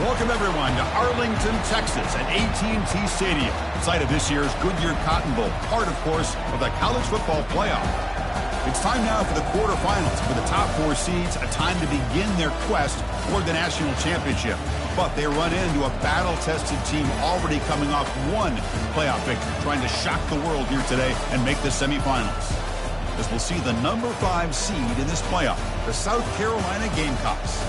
Welcome, everyone, to Arlington, Texas, at AT&T Stadium, site of this year's Goodyear Cotton Bowl, part, of course, of the college football playoff. It's time now for the quarterfinals. For the top four seeds, a time to begin their quest toward the national championship. But they run into a battle-tested team already coming off one playoff victory, trying to shock the world here today and make the semifinals. As we'll see the number 5 seed in this playoff, the South Carolina Gamecocks,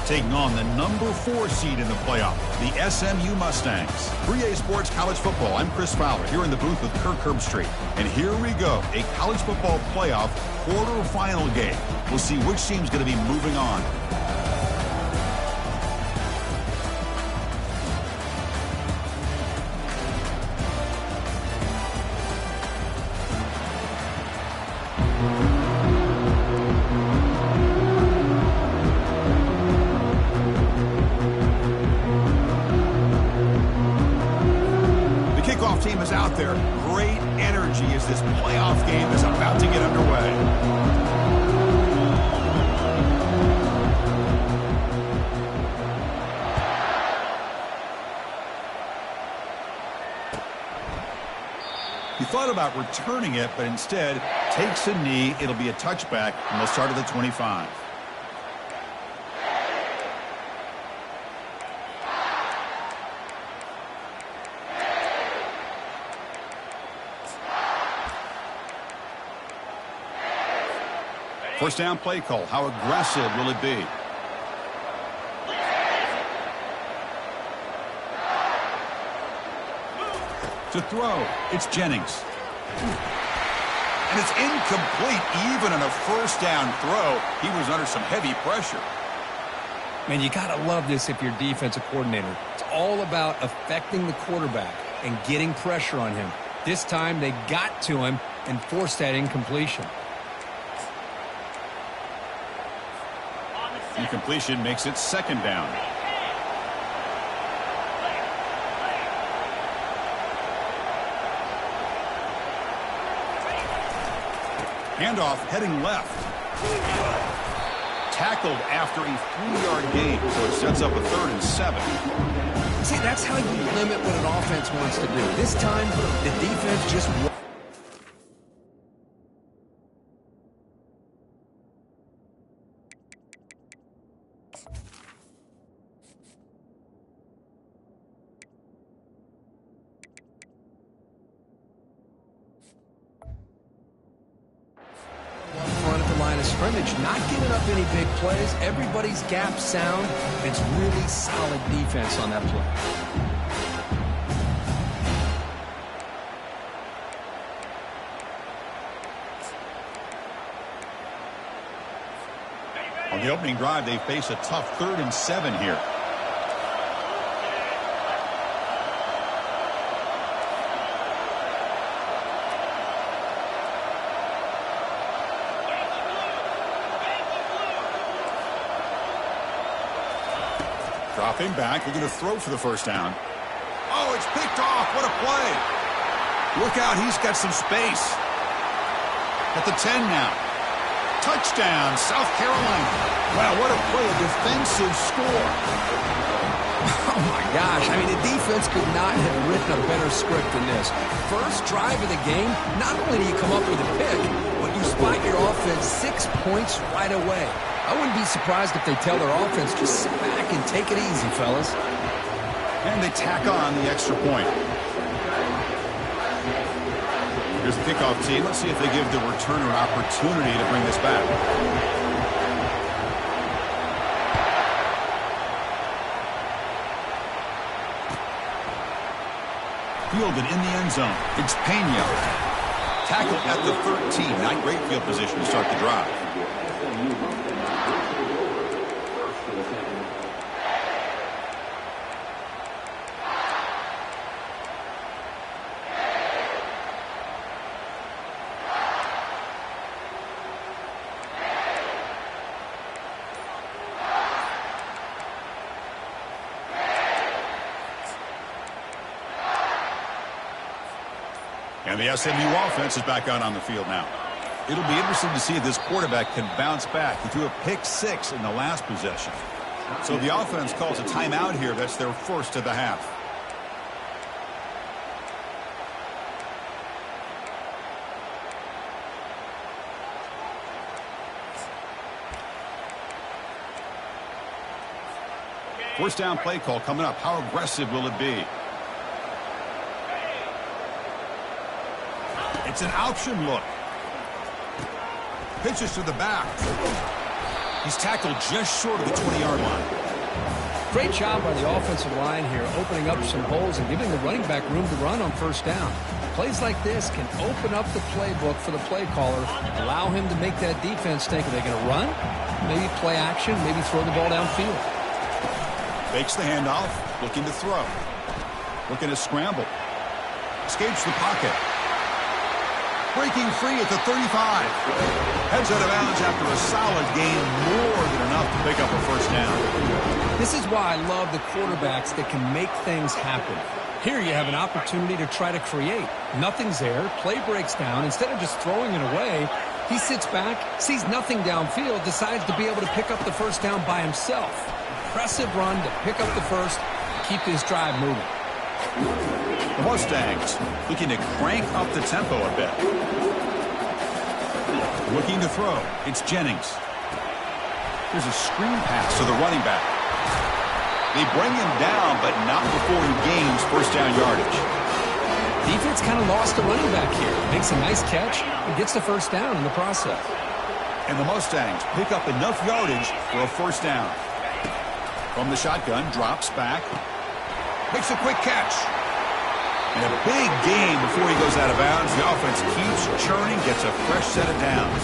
taking on the number 4 seed in the playoff, the SMU Mustangs. 3A Sports College Football, I'm Chris Fowler, here in the booth with Kirk Herbstreit. And here we go, a college football playoff quarterfinal game. We'll see which team's going to be moving on. Team is out there. Great energy as this playoff game is about to get underway. He thought about returning it, but instead takes a knee. It'll be a touchback, and they'll start at the 25. First down play call. How aggressive will it be? To throw, it's Jennings. And it's incomplete. Even on a first down throw, he was under some heavy pressure. Man, you got to love this if you're defensive coordinator. It's all about affecting the quarterback and getting pressure on him. This time they got to him and forced that incompletion. Incompletion makes it second down. Handoff heading left. Tackled after a 3-yard gain, so it sets up a 3rd and 7. See, that's how you limit what an offense wants to do. This time, the defense just... scrimmage, not giving up any big plays. Everybody's gap sound. It's really solid defense on that play. On the opening drive, they face a tough 3rd and 7 here. Dropping back, we're going to throw for the first down. Oh, it's picked off. What a play. Look out, he's got some space. At the 10 now. Touchdown, South Carolina. Wow, what a play, a defensive score. Oh, my gosh. I mean, the defense could not have written a better script than this. First drive of the game, not only do you come up with a pick, but you spot your offense 6 points right away. I wouldn't be surprised if they tell their offense, just sit back and take it easy, fellas. And they tack on the extra point. Here's the kickoff team. Let's see if they give the returner an opportunity to bring this back. Fielded in the end zone. It's Pena. Tackled at the 13. Not great field position to start the drive. And the SMU offense is back out on the field now. It'll be interesting to see if this quarterback can bounce back. He threw a pick 6 in the last possession. So the offense calls a timeout here. That's their first of the half. First down play call coming up. How aggressive will it be? It's an option look. Pitches to the back. He's tackled just short of the 20-yard line. Great job by the offensive line here, opening up some holes and giving the running back room to run on first down. Plays like this can open up the playbook for the play caller, allow him to make that defense think, are they going to run? Maybe play action, maybe throw the ball downfield. Fakes the handoff, looking to throw. Looking to scramble. Escapes the pocket. Breaking free at the 35. Heads out of bounds after a solid gain, more than enough to pick up a first down. This is why I love the quarterbacks that can make things happen. Here you have an opportunity to try to create. Nothing's there. Play breaks down. Instead of just throwing it away, he sits back, sees nothing downfield, decides to be able to pick up the first down by himself. Impressive run to pick up the first, keep this drive moving. The Mustangs looking to crank up the tempo a bit. Looking to throw. It's Jennings. There's a screen pass to the running back. They bring him down, but not before he gains first down yardage. Defense kind of lost the running back here. Makes a nice catch and gets the first down in the process. And the Mustangs pick up enough yardage for a first down. From the shotgun, drops back. Makes a quick catch. And a big gain before he goes out of bounds. The offense keeps churning, gets a fresh set of downs.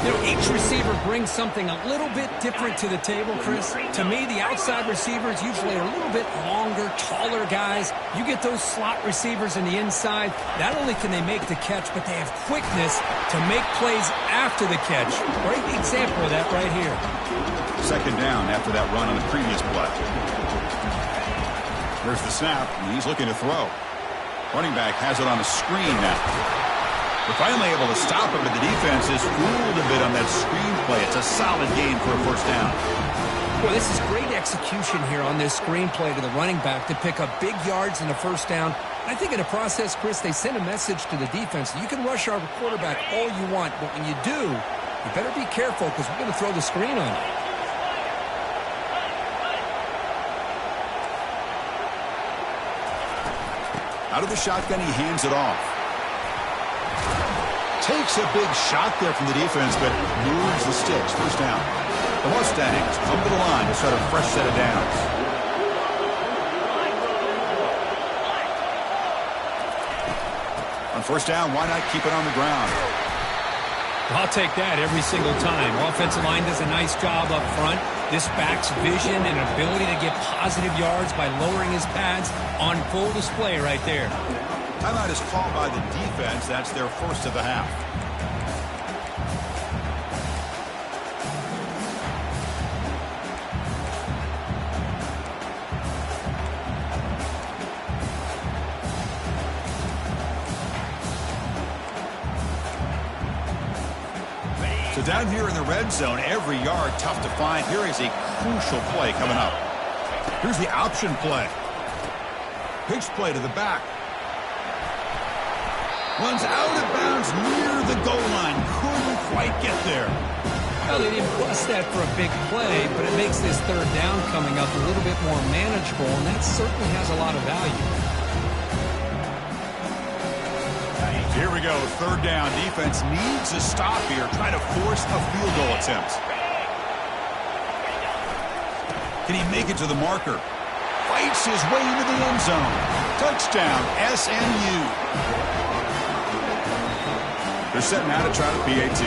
You know, each receiver brings something a little bit different to the table, Chris. To me, the outside receivers usually are a little bit longer, taller guys. You get those slot receivers in the inside, not only can they make the catch, but they have quickness to make plays after the catch. Great example of that right here. Second down after that run on the previous play. There's the snap, and he's looking to throw. Running back has it on a screen now. They're finally able to stop him, but the defense is fooled a bit on that screen play. It's a solid gain for a first down. Well, this is great execution here on this screen play to the running back to pick up big yards in the first down. I think in the process, Chris, they send a message to the defense. You can rush our quarterback all you want, but when you do, you better be careful because we're going to throw the screen on you. Out of the shotgun, he hands it off. Takes a big shot there from the defense, but moves the sticks. First down. The Mustangs come to the line to start a fresh set of downs. On first down, why not keep it on the ground? I'll take that every single time. Offensive line does a nice job up front. This back's vision and ability to get positive yards by lowering his pads on full display right there. Timeout is called by the defense. That's their first of the half. So down here in the red zone, every yard tough to find. Here is a crucial play coming up. Here's the option play. Pitch play to the back. Runs out of bounds near the goal line. Couldn't quite get there. Well, they didn't bust that for a big play, but it makes this third down coming up a little bit more manageable, and that certainly has a lot of value. Here we go, third down. Defense needs a stop here. Try to force a field goal attempt. Can he make it to the marker? Fights his way into the end zone. Touchdown, SMU. They're setting out to try the PAT.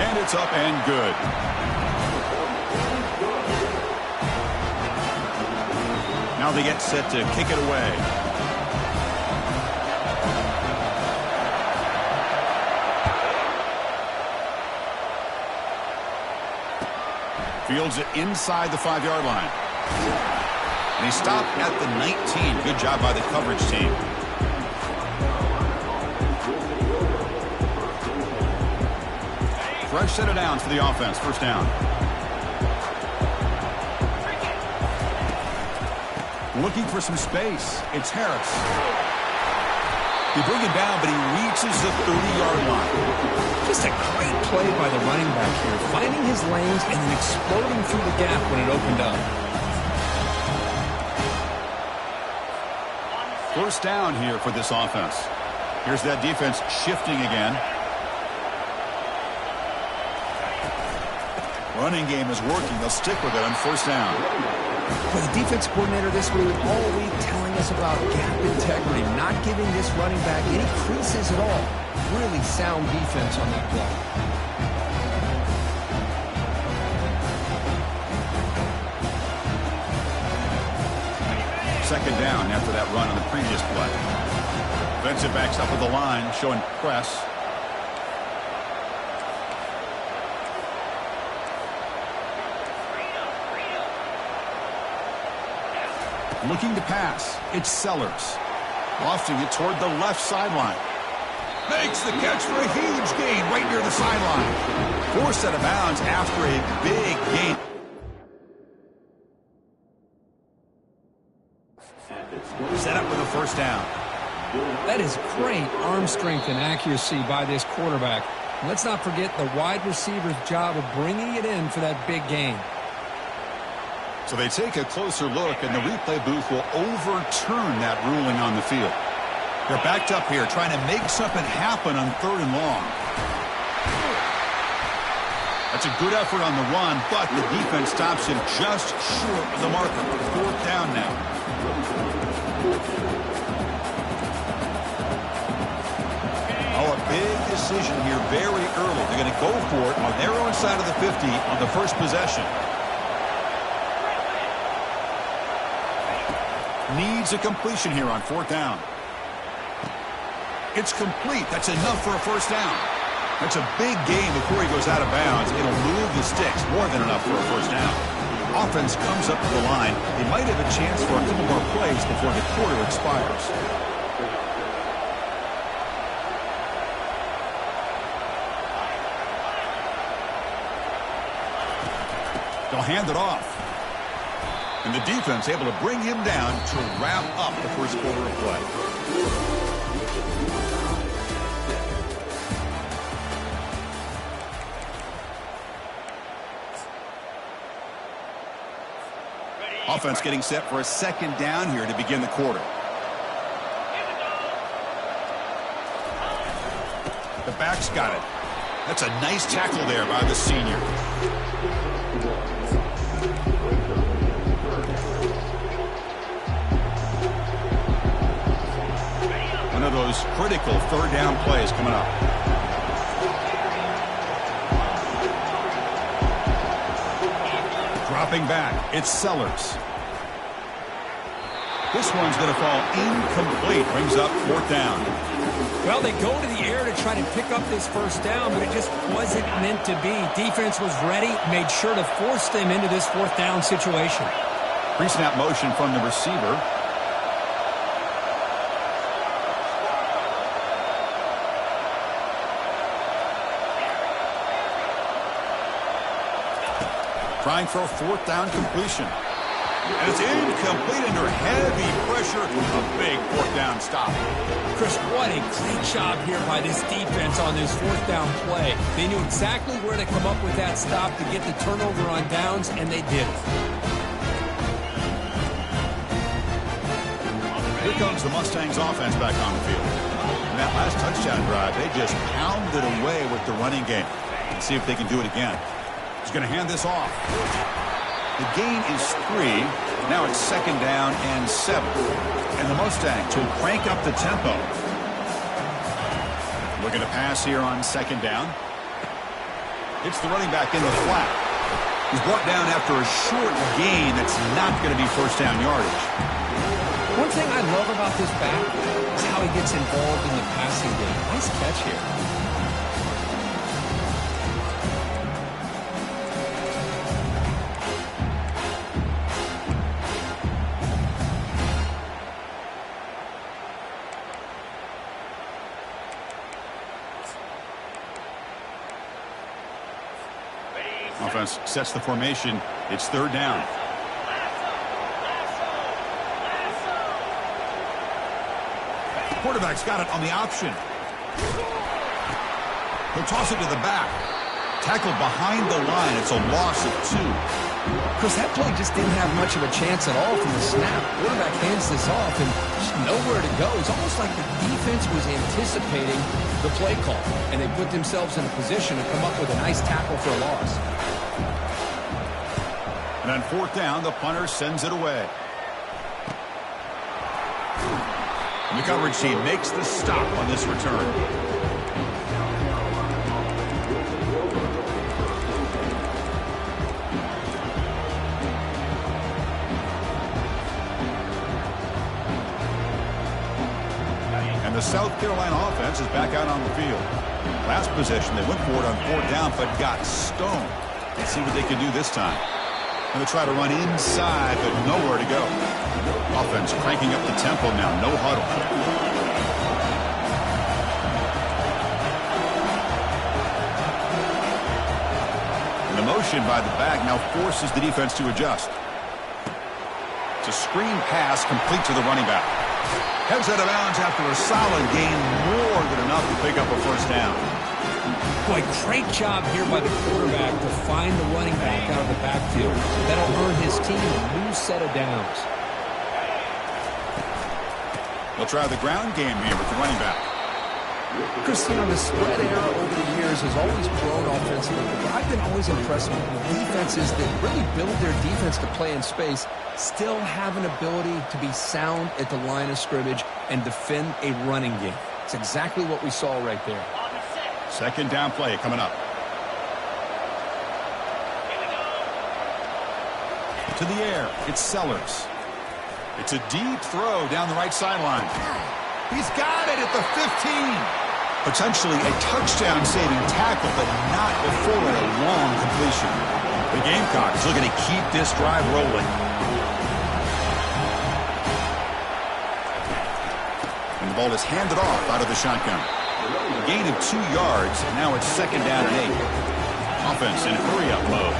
And it's up and good. Now they get set to kick it away. Fields it inside the 5-yard line. And he stopped at the 19. Good job by the coverage team. Fresh set of downs for the offense. First down. Looking for some space. It's Harris. They bring him down, but he reaches the 30-yard line. Just a great play by the running back here, finding his lanes and then exploding through the gap when it opened up. First down here for this offense. Here's that defense shifting again. Running game is working. They'll stick with it on first down. Well, the defense coordinator this week all week telling us about gap integrity, not giving this running back any creases at all. Really sound defense on that play. Second down after that run on the previous play. Defensive backs up at the line, showing press. Looking to pass. It's Sellers. Lofting it toward the left sideline. Makes the catch for a huge gain right near the sideline. Forced out of bounds after a big gain. Set up with a first down. That is great arm strength and accuracy by this quarterback. Let's not forget the wide receiver's job of bringing it in for that big gain. So they take a closer look, and the replay booth will overturn that ruling on the field. They're backed up here trying to make something happen on third and long. That's a good effort on the run, but the defense stops him just short of the marker. Fourth down now. Oh, a big decision here very early. They're going to go for it on their own side of the 50 on the first possession. Needs a completion here on fourth down. It's complete. That's enough for a first down. That's a big gain before he goes out of bounds. It'll move the sticks. More than enough for a first down. Offense comes up to the line. They might have a chance for a couple more plays before the quarter expires. They'll hand it off. And the defense able to bring him down to wrap up the first quarter of play. Offense getting set for a second down here to begin the quarter. The back's got it. That's a nice tackle there by the senior. One of those critical third down plays coming up. Dropping back, it's Sellers. This one's going to fall incomplete. Brings up fourth down. Well, they go to the air to try to pick up this first down, but it just wasn't meant to be. Defense was ready, made sure to force them into this fourth down situation. Pre-snap motion from the receiver. Trying for a fourth down completion. And it's incomplete under heavy pressure. A big fourth down stop. Chris, what a great job here by this defense on this fourth down play. They knew exactly where to come up with that stop to get the turnover on downs, and they did it. Here comes the Mustangs offense back on the field. In that last touchdown drive, they just pounded away with the running game. Let's see if they can do it again. He's going to hand this off. The gain is 3. Now it's second down and 7. And the Mustangs will crank up the tempo. Looking to pass here on second down. It's the running back in the flat. He's brought down after a short gain that's not going to be first down yardage. One thing I love about this back is how he gets involved in the passing game. Nice catch here. Offense sets the formation. It's third down. Quarterback's got it on the option. He'll toss it to the back. Tackled behind the line. It's a loss of 2. Chris, that play just didn't have much of a chance at all from the snap. Quarterback hands this off and just nowhere to go. It's almost like the defense was anticipating the play call, and they put themselves in a position to come up with a nice tackle for a loss. And on fourth down, the punter sends it away. And the coverage team makes the stop on this return. And the South Carolina offense is back out on the field. Last possession, they went for it on fourth down, but got stoned. Let's see what they can do this time. Going to try to run inside, but nowhere to go. Offense cranking up the tempo now. No huddle. And the motion by the back now forces the defense to adjust. It's a screen pass complete to the running back. Heads out of bounds after a solid gain, more than enough to pick up a first down. Boy, great job here by the quarterback to find the running back out of the backfield. That'll earn his team a new set of downs. They'll try the ground game here with the running back. Chris, you know, the spread era over the years has always grown offensively, but I've been always impressed with the defenses that really build their defense to play in space, still have an ability to be sound at the line of scrimmage and defend a running game. It's exactly what we saw right there. Second down play coming up. To the air, it's Sellers. It's a deep throw down the right sideline. He's got it at the 15. Potentially a touchdown-saving tackle, but not before a long completion. The Gamecocks looking to keep this drive rolling. And the ball is handed off out of the shotgun. A gain of 2 yards. Now it's second down and 8. Offense in hurry-up mode.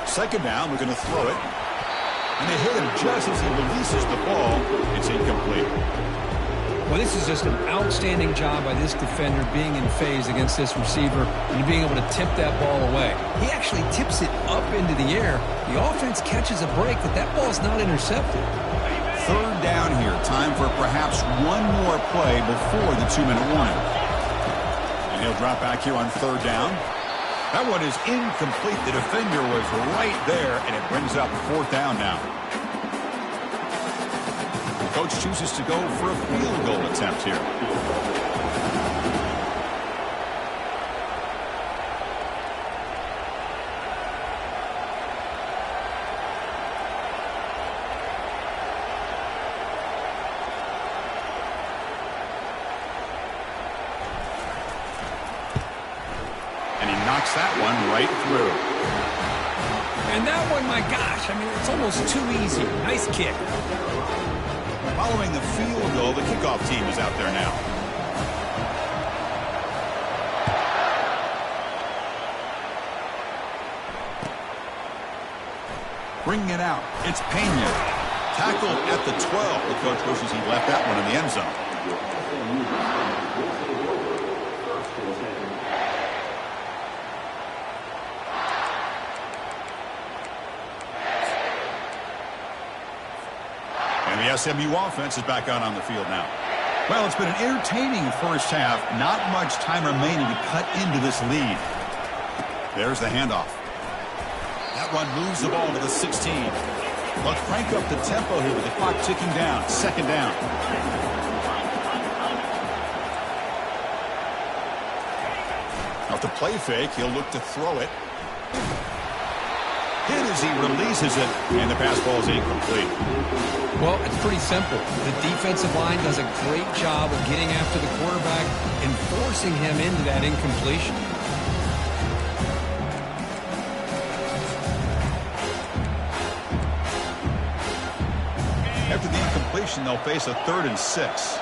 Second down, we're going to throw it. And they hit him just as he releases the ball. It's incomplete. Well, this is just an outstanding job by this defender being in phase against this receiver and being able to tip that ball away. He actually tips it up into the air. The offense catches a break, but that ball's not intercepted. Third down here. Time for perhaps one more play before the 2-minute warning. And he'll drop back here on third down. That one is incomplete. The defender was right there, and it brings up fourth down now. The coach chooses to go for a field goal attempt here. Knocks that one right through. And that one, my gosh, I mean, it's almost too easy. Nice kick. Following the field goal, the kickoff team is out there now. Bringing it out, it's Pena. Tackled at the 12. The coach wishes he left that one in the end zone. The SMU offense is back out on the field now. Well, it's been an entertaining first half. Not much time remaining to cut into this lead. There's the handoff. That one moves the ball to the 16. Let's crank up the tempo here with the clock ticking down. Second down. Now to play fake, he'll look to throw it. Hit as he releases it, and the pass ball is incomplete. Well, it's pretty simple. The defensive line does a great job of getting after the quarterback and forcing him into that incompletion. incompletion, they'll face a 3rd and 6.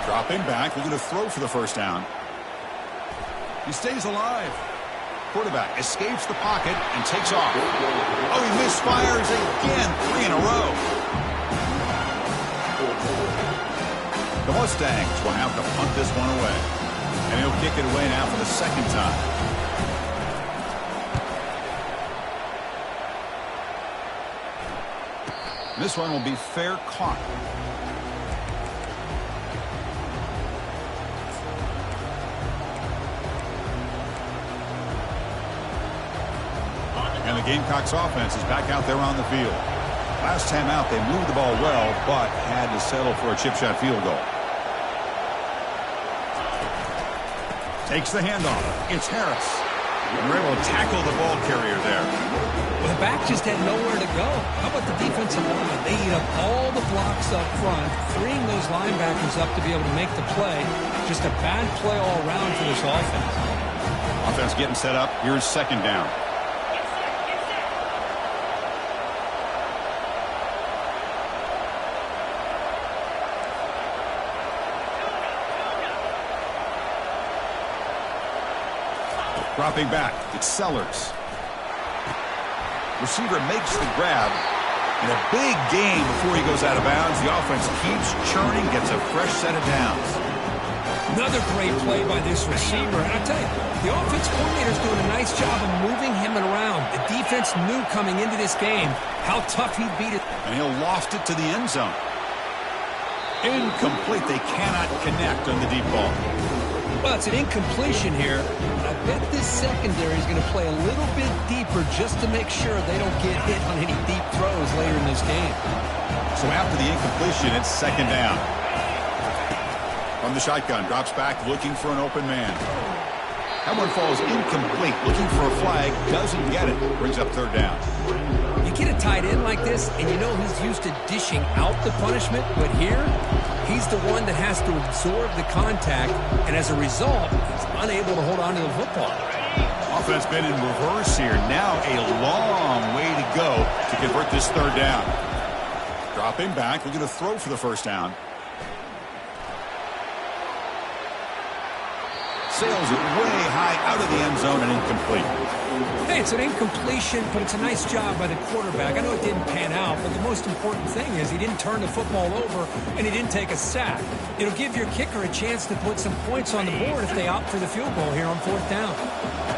Dropping back, looking to throw for the first down. He stays alive. Quarterback escapes the pocket and takes off. Oh, he misfires again. 3 in a row. The Mustangs will have to punt this one away. And he'll kick it away now for the second time. This one will be fair caught. And the Gamecocks offense is back out there on the field. Last time out, they moved the ball well, but had to settle for a chip shot field goal. Takes the handoff. It's Harris. And we're able to tackle the ball carrier there. Well, the back just had nowhere to go. How about the defensive line? They eat up all the blocks up front, freeing those linebackers up to be able to make the play. Just a bad play all around for this offense. Offense getting set up. Here's second down. Dropping back, it's Sellers. Receiver makes the grab. And a big gain before he goes out of bounds. The offense keeps churning, gets a fresh set of downs. Another great play by this receiver. And I tell you, the offense coordinator's doing a nice job of moving him around. The defense knew coming into this game how tough he'd beat it. And he'll loft it to the end zone. Incomplete. They cannot connect on the deep ball. Well, it's an incompletion here. I bet this secondary is going to play a little bit deeper just to make sure they don't get hit on any deep throws later in this game. So after the incompletion, it's second down. From the shotgun, drops back looking for an open man. That one falls incomplete, looking for a flag, doesn't get it. Brings up third down. You get a tight end like this, and you know he's used to dishing out the punishment, but here, he's the one that has to absorb the contact, and as a result, he's unable to hold on to the football. Offense been in reverse here. Now a long way to go to convert this third down. Dropping back, looking to throw for the first down. Sails it way high out of the end zone and incomplete. Hey, it's an incompletion, but it's a nice job by the quarterback. I know it didn't pan out, but the most important thing is he didn't turn the football over and he didn't take a sack. It'll give your kicker a chance to put some points on the board if they opt for the field goal here on fourth down.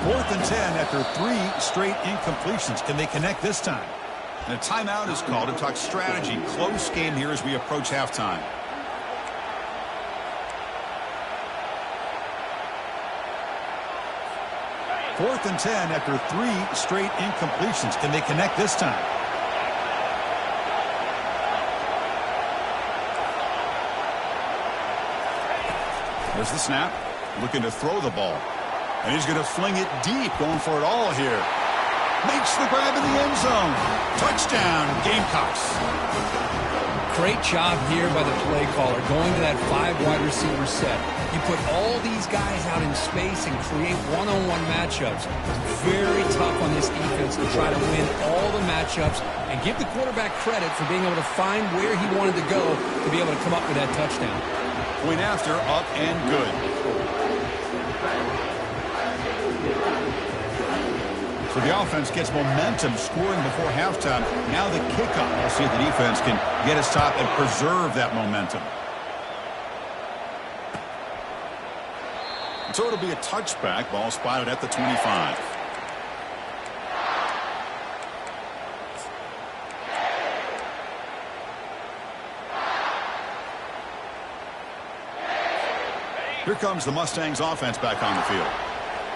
4th and 10 after 3 straight incompletions. Can they connect this time? And a timeout is called to talk strategy. Close game here as we approach halftime. Fourth and 10 after 3 straight incompletions. Can they connect this time? There's the snap. Looking to throw the ball. And he's going to fling it deep, going for it all here. Makes the grab in the end zone. Touchdown, Gamecocks. Great job here by the play caller, going to that 5 wide receiver set. You put all these guys out in space and create one-on-one matchups. It's very tough on this defense to try to win all the matchups and give the quarterback credit for being able to find where he wanted to go to be able to come up with that touchdown. Point after, up and good. So the offense gets momentum, scoring before halftime. Now the kickoff. We'll see if the defense can get a stop and preserve that momentum. So it'll be a touchback. Ball spotted at the 25. Here comes the Mustangs offense back on the field.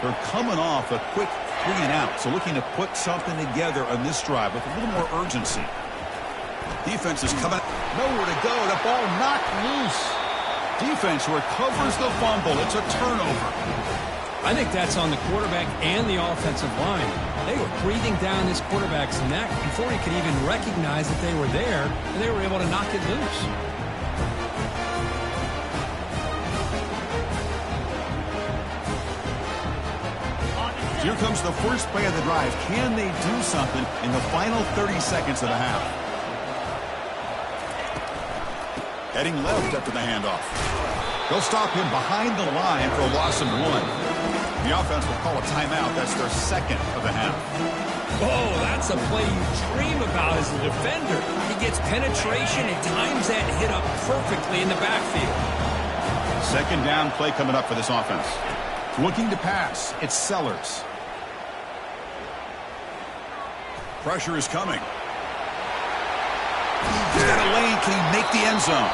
They're coming off a quick 3 and out, so looking to put something together on this drive with a little more urgency. Defense is coming. Nowhere to go. The ball knocked loose. Defense recovers the fumble. It's a turnover. I think that's on the quarterback and the offensive line. They were breathing down this quarterback's neck before he could even recognize that they were there, and they were able to knock it loose. Here comes the first play of the drive. Can they do something in the final 30 seconds of the half? Heading left after the handoff. They'll stop him behind the line for a loss of 1. The offense will call a timeout. That's their second of the half. Oh, that's a play you dream about as a defender. He gets penetration and times that hit up perfectly in the backfield. Second down play coming up for this offense. Looking to pass. It's Sellers. Pressure is coming. He's got a lane. Can he make the end zone?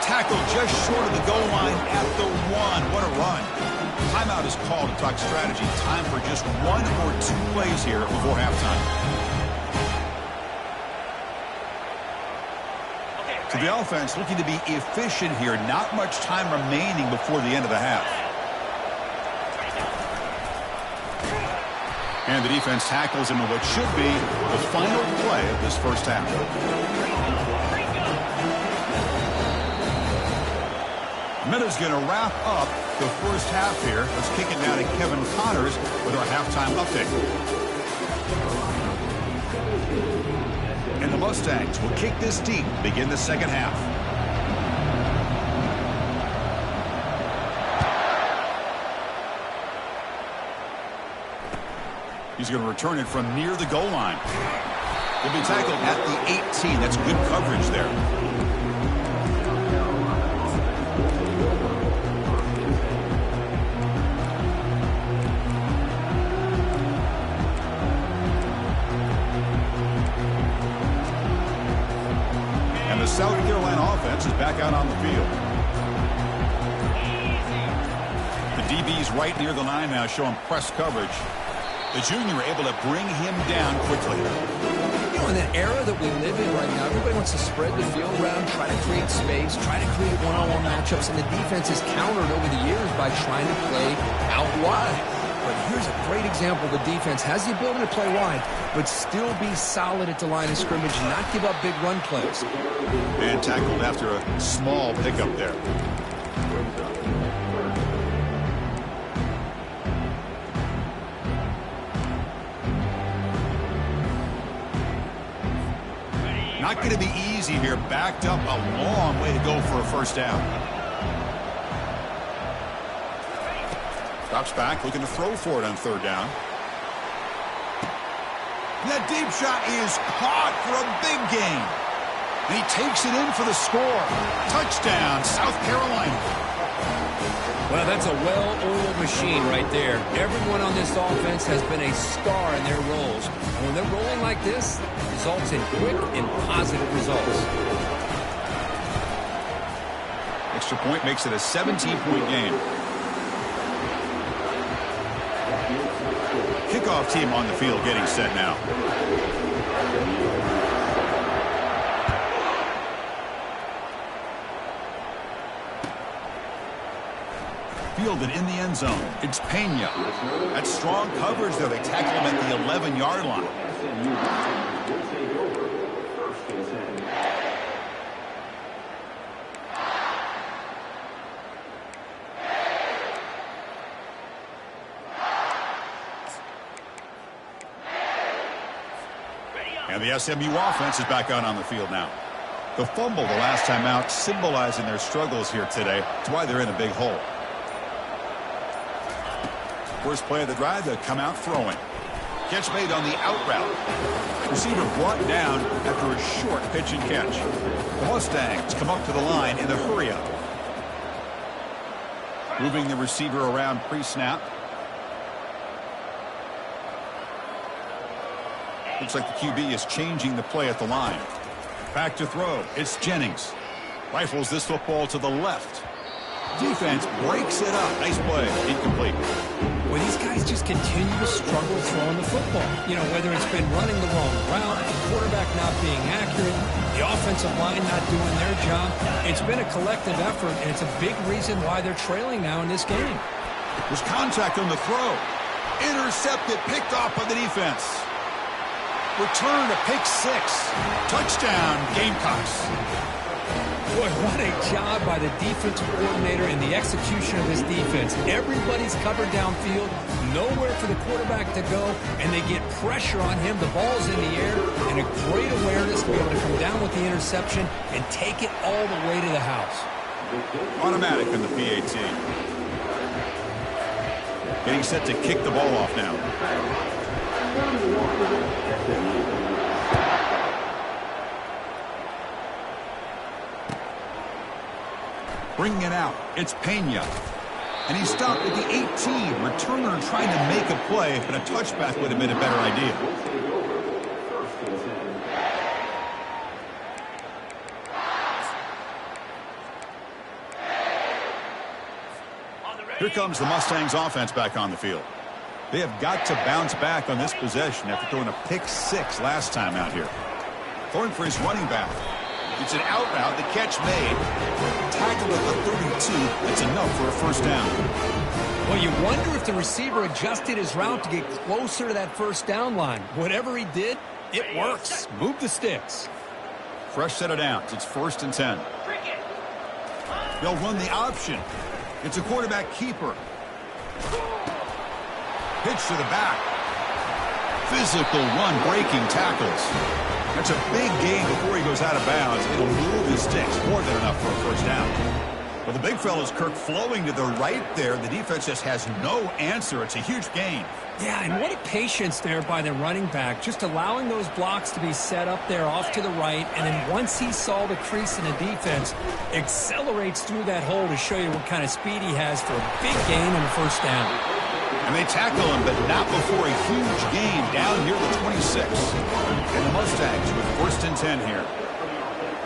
Tackle just short of the goal line at the 1. What a run. Timeout is called to talk strategy. Time for just 1 or 2 plays here before halftime. So the offense looking to be efficient here. Not much time remaining before the end of the half. And the defense tackles him in what should be the final play of this first half. Minutes going to wrap up the first half here. Let's kick it down to Kevin Connors with our halftime update. And the Mustangs will kick this deep, begin the second half. He's going to return it from near the goal line. He'll be tackled at the 18. That's good coverage there. And the South Carolina offense is back out on the field. The DB's right near the line now showing press coverage. The junior able to bring him down quickly. You know, in the era that we live in right now, everybody wants to spread the field around, try to create space, try to create one-on-one matchups, and the defense is countered over the years by trying to play out wide. But here's a great example. The defense has the ability to play wide, but still be solid at the line of scrimmage and not give up big run plays. And tackled after a small pickup there. Not going to be easy here. Backed up a long way to go for a first down. Drops back, looking to throw for it on third down. And that deep shot is caught for a big gain. And he takes it in for the score. Touchdown, South Carolina. Well, that's a well-oiled machine right there. Everyone on this offense has been a star in their roles. And when they're rolling like this, it results in quick and positive results. Extra point makes it a 17-point game. Kickoff team on the field getting set now. Fielded in the end zone. It's Pena. That's strong coverage there. They tackle him at the 11-yard line. And the SMU offense is back out on the field now. The fumble the last time out symbolizing their struggles here today. That's why they're in a big hole. First play of the drive, they'll come out throwing. Catch made on the out route. Receiver brought down after a short pitch and catch. The Mustangs come up to the line in a hurry-up. Moving the receiver around pre-snap. Looks like the QB is changing the play at the line. Back to throw. It's Jennings. Rifles this football to the left. Defense breaks it up. Nice play. Incomplete. Well, these guys just continue to struggle throwing the football. You know, whether it's been running the wrong route, the quarterback not being accurate, the offensive line not doing their job. It's been a collective effort, and it's a big reason why they're trailing now in this game. There's contact on the throw. Intercepted, picked off by the defense. Return to pick 6. Touchdown, Gamecocks. Boy, what a job by the defensive coordinator and the execution of this defense. Everybody's covered downfield, nowhere for the quarterback to go, and they get pressure on him. The ball's in the air, and a great awareness to be able to come down with the interception and take it all the way to the house. Automatic in the PAT. Getting set to kick the ball off now. Bringing it out, it's Pena. And he stopped at the 18. Returner trying to make a play, but a touchback would have been a better idea. Here comes the Mustangs offense back on the field. They have got to bounce back on this possession after throwing a pick six last time out here. Throwing for his running back. It's an out route, the catch made. Tackled at the 32. That's enough for a first down. Well, you wonder if the receiver adjusted his route to get closer to that first down line. Whatever he did, it works. Move the sticks. Fresh set of downs. It's 1st and 10. They'll run the option. It's a quarterback keeper. Pitch to the back. Physical run, breaking tackles. That's a big gain before he goes out of bounds. It'll move his sticks. More than enough for a first down. Well, the big fella's Kirk flowing to the right there. The defense just has no answer. It's a huge gain. Yeah, and what a patience there by the running back. Just allowing those blocks to be set up there off to the right. And then once he saw the crease in the defense, accelerates through that hole to show you what kind of speed he has for a big gain and a first down. And they tackle him, but not before a huge gain down near the 26. And the Mustangs with 1st and 10 here.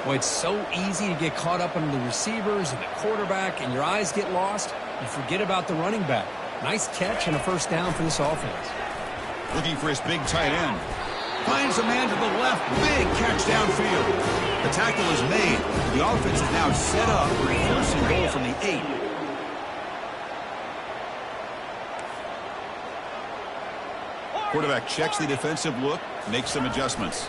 Well, it's so easy to get caught up on the receivers and the quarterback, and your eyes get lost. You forget about the running back. Nice catch and a first down for this offense. Looking for his big tight end. Finds a man to the left. Big catch downfield. The tackle is made. The offense is now set up for a 1st and goal from the 8. Quarterback checks the defensive look, makes some adjustments.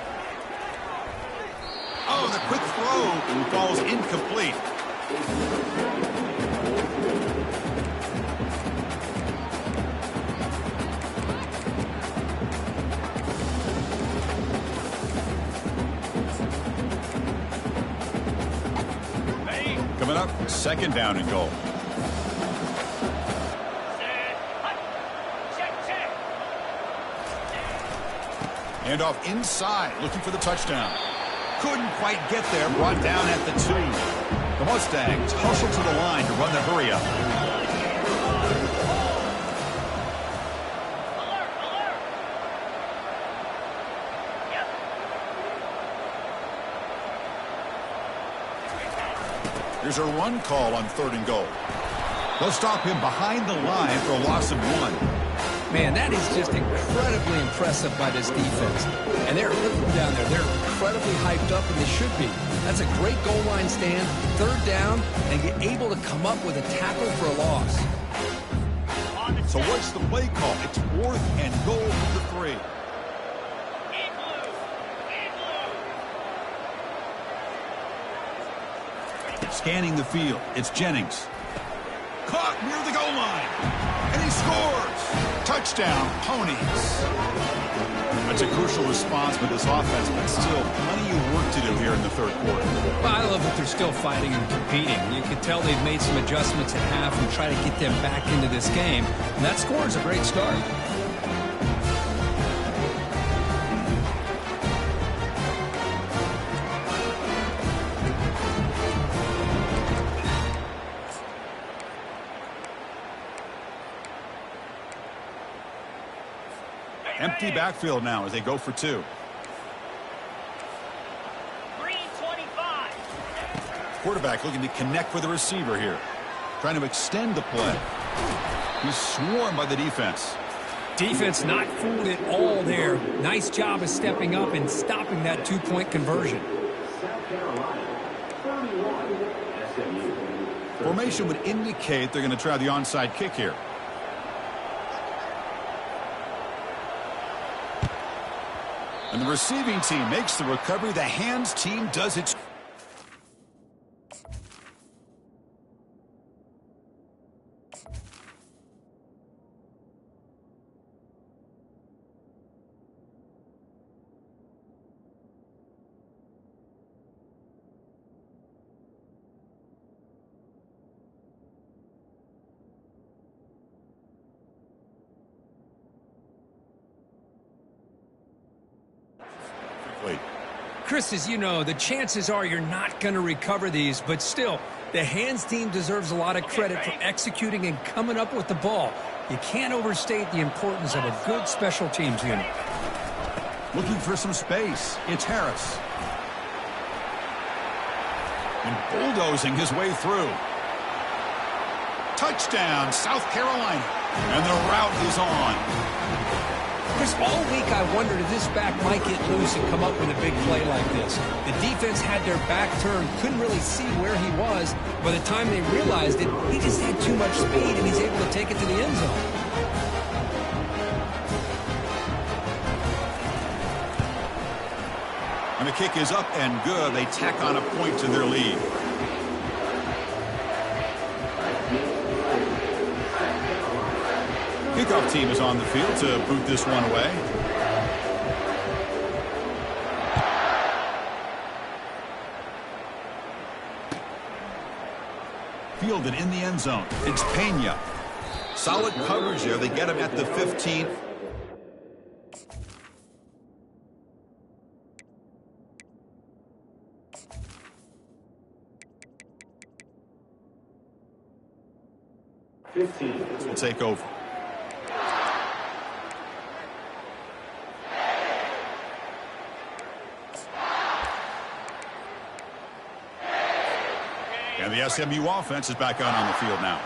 Oh, the quick throw falls incomplete. Coming up, 2nd down and goal. Hand off inside, looking for the touchdown. Couldn't quite get there, brought down at the 2. The Mustangs hustle to the line to run the hurry up. Here's a run call on 3rd and goal. They'll stop him behind the line for a loss of 1. Man, that is just incredibly impressive by this defense. And they're looking down there. They're incredibly hyped up, and they should be. That's a great goal line stand, 3rd down, and get able to come up with a tackle for a loss. So what's the play call? It's 4th and goal from the 3. Scanning the field. It's Jennings. Caught near the goal line. And he scores. Touchdown, Ponies. That's a crucial response with this offense, but still plenty of work to do here in the 3rd quarter. Well, I love that they're still fighting and competing. You can tell they've made some adjustments at half and try to get them back into this game. And that score is a great start. Empty backfield now as they go for 2. Green 25. Quarterback looking to connect with the receiver here. Trying to extend the play. He's swarmed by the defense. Defense not fooled at all there. Nice job of stepping up and stopping that 2-point conversion. Formation would indicate they're going to try the onside kick here. And the receiving team makes the recovery. The hands team does its... Chris, as you know, the chances are you're not going to recover these, but still, the hands team deserves a lot of credit for executing and coming up with the ball. You can't overstate the importance of a good special teams unit. Looking for some space. It's Harris. And bulldozing his way through. Touchdown, South Carolina. And the route is on. Chris, all week I wondered if this back might get loose and come up with a big play like this. The defense had their back turned, couldn't really see where he was. By the time they realized it, he just had too much speed, and he's able to take it to the end zone. And the kick is up and good. They tack on a point to their lead. Kickoff team is on the field to boot this one away. Fielded in the end zone. It's Pena. Solid coverage there. They get him at the 15th. Will take over. And the SMU offense is back out on the field now.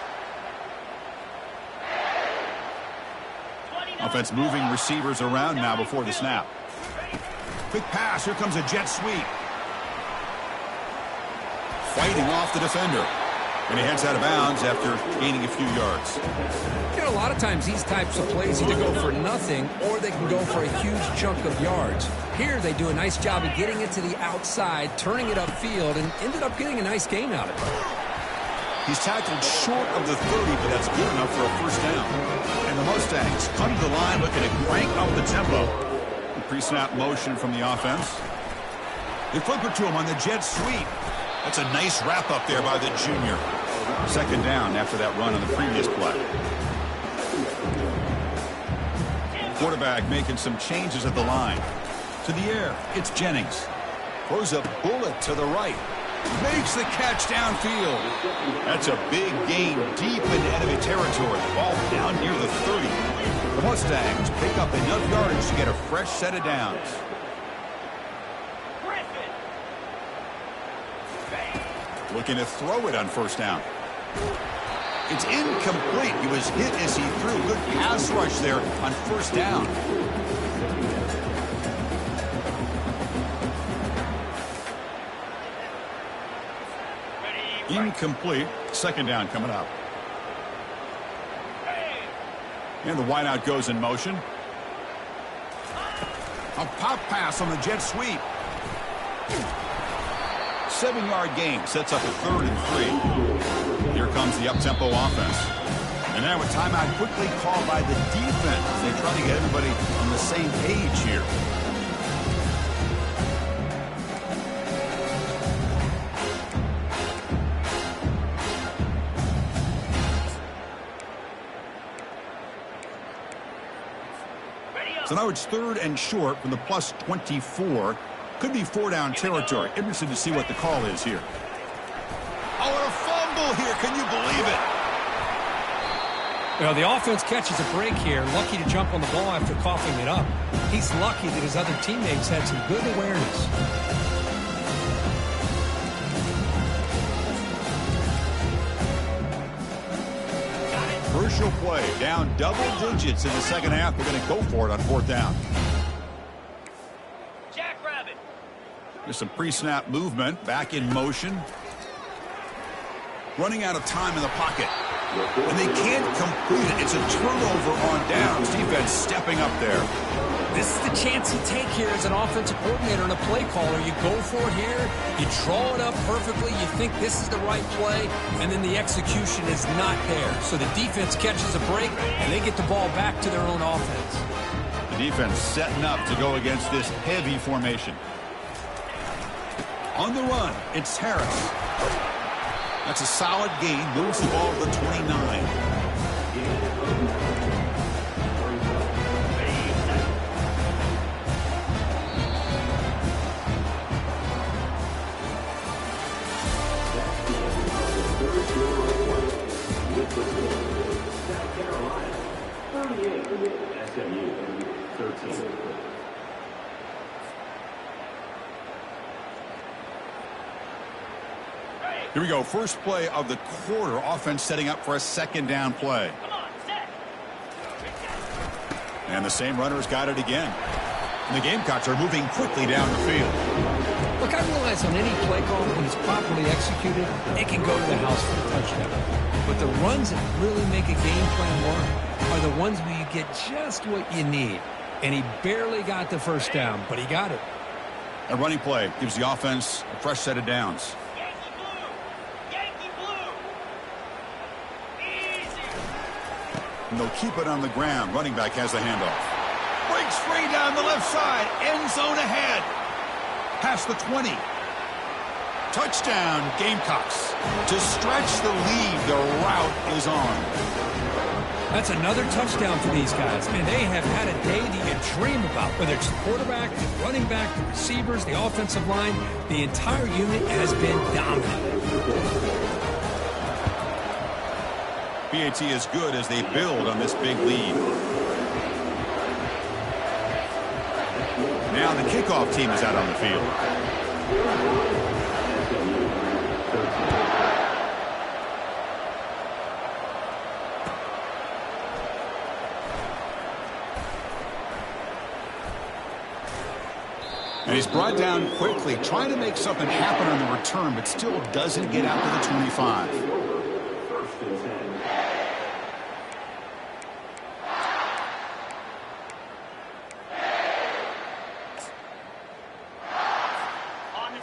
Offense moving receivers around now before the snap. Quick pass. Here comes a jet sweep. Fighting off the defender. And he heads out of bounds after gaining a few yards. You know, a lot of times these types of plays either go for nothing or they can go for a huge chunk of yards. Here they do a nice job of getting it to the outside, turning it upfield, and ended up getting a nice gain out of it. He's tackled short of the 30, but that's good enough for a first down. And the Mustangs come to the line looking to crank up the tempo. Pre-snap motion from the offense. They flip it to him on the jet sweep. That's a nice wrap up there by the junior. Second down after that run on the previous play. Quarterback making some changes at the line. To the air, it's Jennings. Throws a bullet to the right. Makes the catch downfield. That's a big gain deep in enemy territory. Ball down near the 30. The Mustangs pick up enough yards to get a fresh set of downs. Looking to throw it on first down. It's incomplete. He was hit as he threw. Good pass rush there on first down. Incomplete. Second down coming up. And the wideout goes in motion. A pop pass on the jet sweep. 7-yard gain sets up a 3rd and 3. Here comes the up-tempo offense. And now a timeout quickly called by the defense. They try to get everybody on the same page here. So now it's 3rd and short from the plus 24. Could be 4-down territory. Interested to see what the call is here. Oh, and a fumble here. Can you believe it? Well, the offense catches a break here. Lucky to jump on the ball after coughing it up. He's lucky that his other teammates had some good awareness. Crucial play. Down double digits in the second half. They're going to go for it on 4th down. There's some pre-snap movement. Back in motion. Running out of time in the pocket. And they can't complete it. It's a turnover on downs. Defense stepping up there. This is the chance you take here as an offensive coordinator and a play caller. You go for it here. You draw it up perfectly. You think this is the right play. And then the execution is not there. So the defense catches a break, and they get the ball back to their own offense. The defense setting up to go against this heavy formation. On the run, it's Harris. That's a solid gain. Moves the ball to the 29. SMU 13. Here we go. First play of the quarter. Offense setting up for a second down play. Come on, set. And the same runner's got it again. And the Gamecocks are moving quickly down the field. Look, I realize on any play call, when it's properly executed, it can go to the house for a touchdown. But the runs that really make a game plan work are the ones where you get just what you need. And he barely got the first down, but he got it. A running play gives the offense a fresh set of downs. Yankee blue. Yankee blue. Easy. And they'll keep it on the ground. Running back has the handoff. Breaks free down the left side. End zone ahead. Past the 20. Touchdown, Gamecocks. To stretch the lead, the route is on. That's another touchdown for these guys. Man, they have had a day that you dream about. Whether it's the quarterback, the running back, the receivers, the offensive line, the entire unit has been dominant. BAT is good as they build on this big lead. Now the kickoff team is out on the field. And he's brought down quickly, trying to make something happen on the return, but still doesn't get out to the 25.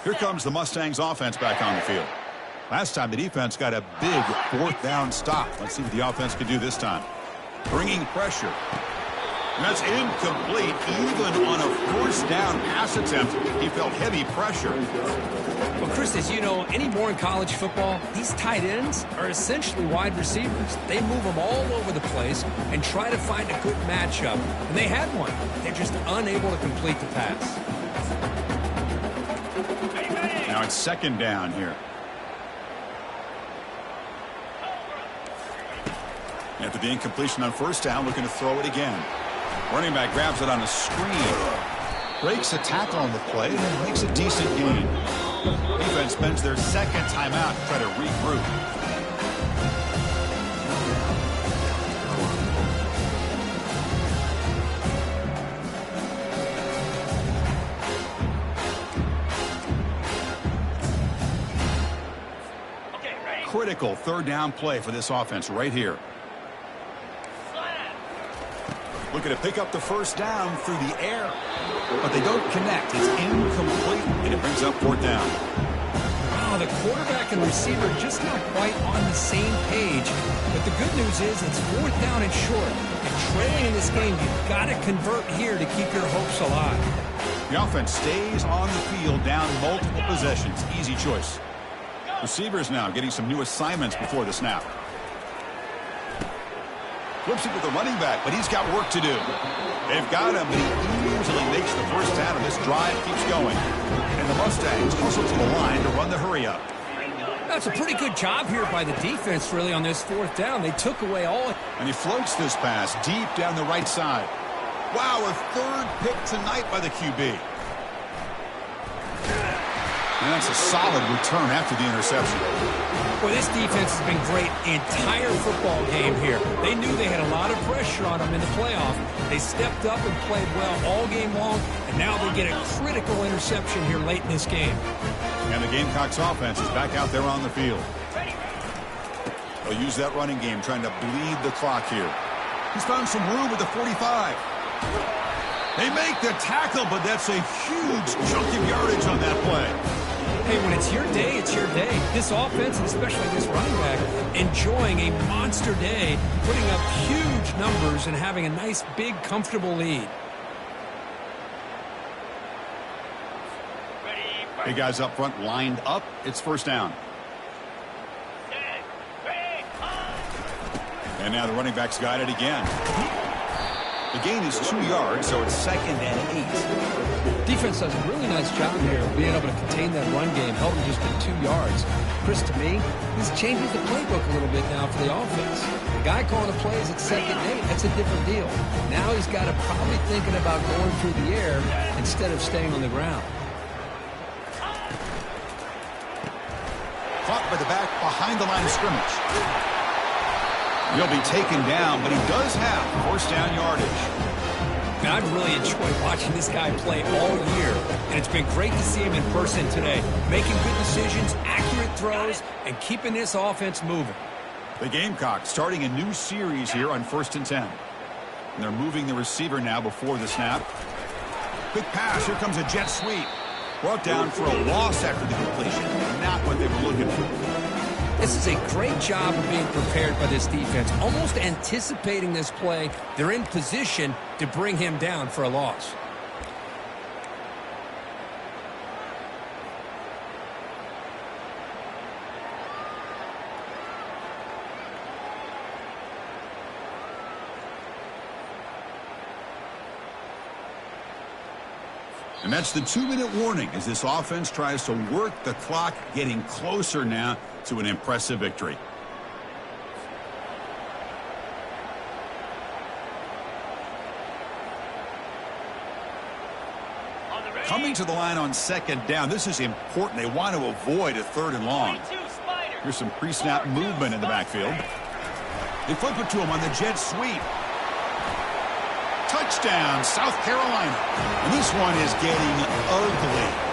Here comes the Mustangs offense back on the field. Last time the defense got a big fourth down stop. Let's see what the offense can do this time. Bringing pressure. And that's incomplete. Even on a first down pass attempt, he felt heavy pressure. Well, Chris, as you know, anymore in college football, these tight ends are essentially wide receivers. They move them all over the place and try to find a good matchup. And they had one. They're just unable to complete the pass. Now it's second down here. After the incompletion on first down, looking to throw it again. Running back grabs it on a screen. Breaks a tackle on the play and makes a decent gain. Defense spends their second timeout to try to regroup. Okay, ready? Critical third down play for this offense right here. Looking to pick up the first down through the air. But they don't connect. It's incomplete, and it brings up fourth down. Wow, the quarterback and receiver just not quite on the same page. But the good news is it's fourth down and short. And trailing in this game, you've got to convert here to keep your hopes alive. The offense stays on the field down multiple possessions. Easy choice. Receivers now getting some new assignments before the snap. Flips it with the running back, but he's got work to do. They've got him, but he easily makes the first down, and this drive keeps going. And the Mustangs hustle to the line to run the hurry-up. That's a pretty good job here by the defense, really, on this fourth down. They took away all. And he floats this pass deep down the right side. Wow, a third pick tonight by the QB. And that's a solid return after the interception. Boy, this defense has been great the entire football game here. They knew they had a lot of pressure on them in the playoff. They stepped up and played well all game long, and now they get a critical interception here late in this game. And the Gamecocks offense is back out there on the field. They'll use that running game trying to bleed the clock here. He's found some room with the 45. They make the tackle, but that's a huge chunk of yardage on that play. Hey, when it's your day, it's your day. This offense, and especially this running back, enjoying a monster day, putting up huge numbers and having a nice, big, comfortable lead. Big guys up front lined up. It's first down. And now the running back's got it again. The gain is 2 yards, so it's 2nd and 8. Defense does a really nice job here of being able to contain that run game, held him just at 2 yards. Chris, to me, this changes the playbook a little bit now for the offense. The guy calling the plays at 2nd and 8, that's a different deal. Now he's got to probably thinking about going through the air instead of staying on the ground. Caught by the back behind the line of scrimmage. He'll be taken down, but he does have first down yardage. And I've really enjoyed watching this guy play all year, and it's been great to see him in person today, making good decisions, accurate throws, and keeping this offense moving. The Gamecocks starting a new series here on 1st and 10. And they're moving the receiver now before the snap. Quick pass. Here comes a jet sweep. Brought down for a loss after the completion. Not what they were looking for. This is a great job of being prepared by this defense, almost anticipating this play. They're in position to bring him down for a loss. And that's the 2-minute warning as this offense tries to work the clock, getting closer now to an impressive victory. Coming to the line on 2nd down. This is important. They want to avoid a 3rd and long. Here's some pre-snap movement in the backfield. They flip it to him on the jet sweep. Touchdown, South Carolina. And this one is getting ugly.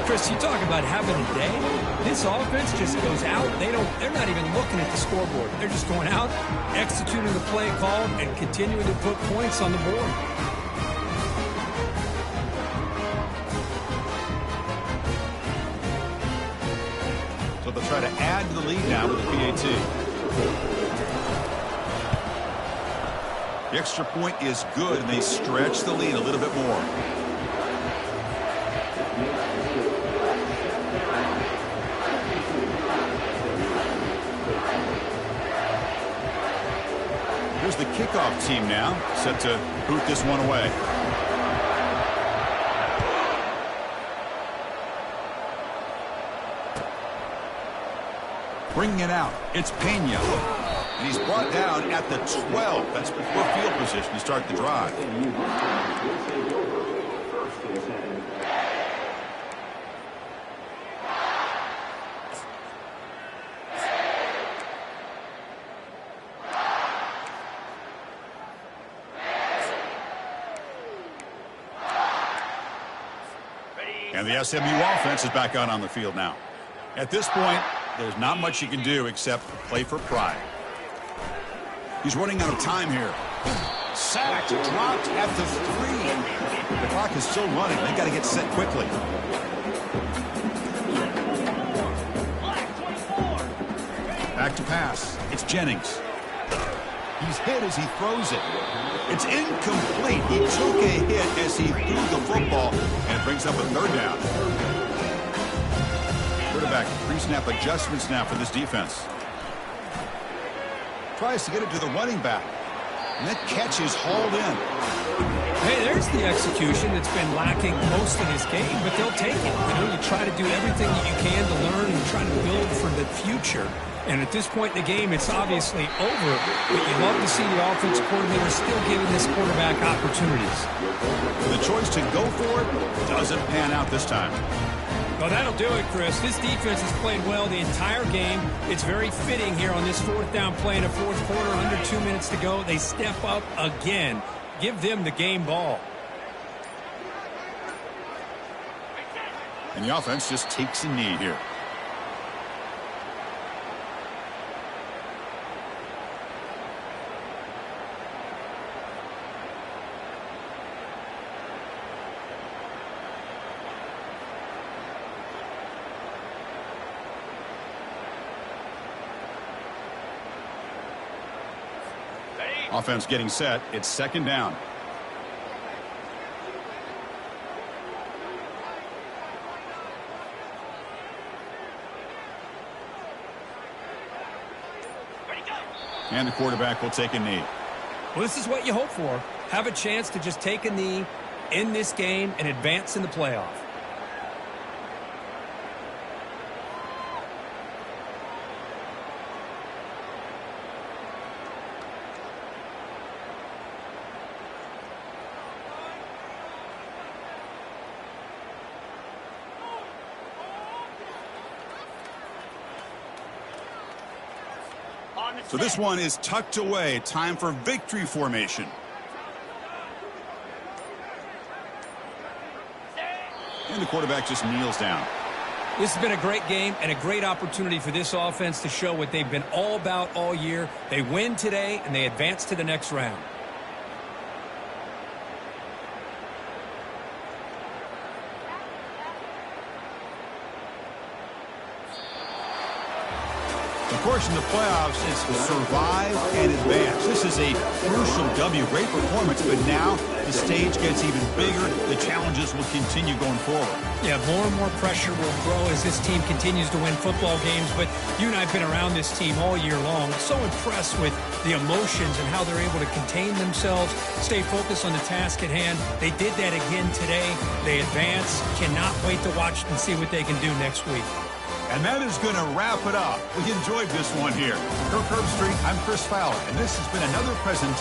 Chris, you talk about having a day. This offense just goes out. They're not even looking at the scoreboard. They're just going out, executing the play call, and continuing to put points on the board. So they'll try to add to the lead now with the PAT. The extra point is good, and they stretch the lead a little bit more. Here's the kickoff team now, set to boot this one away. Bringing it out, it's Pena. And he's brought down at the 12. That's before field position to start the drive. And the SMU offense is back out on the field now. At this point, there's not much you can do except play for pride. He's running out of time here. Sacked, dropped at the 3. The clock is still running. They've got to get set quickly. Back to pass. It's Jennings. He's hit as he throws it. It's incomplete. He took a hit as he threw the football, and it brings up a 3rd down. Quarterback pre-snap adjustments now for this defense. Tries to get it to the running back. And that catch is hauled in. Hey, there's the execution that's been lacking most of this game, but they'll take it. You try to do everything that you can to learn and try to build for the future. And at this point in the game, it's obviously over. But you'd love to see the offensive coordinator still giving this quarterback opportunities. The choice to go for it doesn't pan out this time. Well, that'll do it, Chris. This defense has played well the entire game. It's very fitting here on this 4th down play in the 4th quarter. Under 2 minutes to go. They step up again. Give them the game ball. And the offense just takes a knee here. Offense getting set. It's 2nd down. And the quarterback will take a knee. Well, this is what you hope for. Have a chance to just take a knee in this game and advance in the playoff. So this one is tucked away. Time for victory formation. And the quarterback just kneels down. This has been a great game and a great opportunity for this offense to show what they've been all about all year. They win today, and they advance to the next round. Of course, in the playoffs, it's survive and advance. This is a crucial W. Great performance, but now the stage gets even bigger. The challenges will continue going forward. Yeah, more and more pressure will grow as this team continues to win football games. But you and I have been around this team all year long. So impressed with the emotions and how they're able to contain themselves, stay focused on the task at hand. They did that again today. They advance. Cannot wait to watch and see what they can do next week. And that is going to wrap it up. We enjoyed this one here. Kirk Herbstreit, I'm Chris Fowler, and this has been another present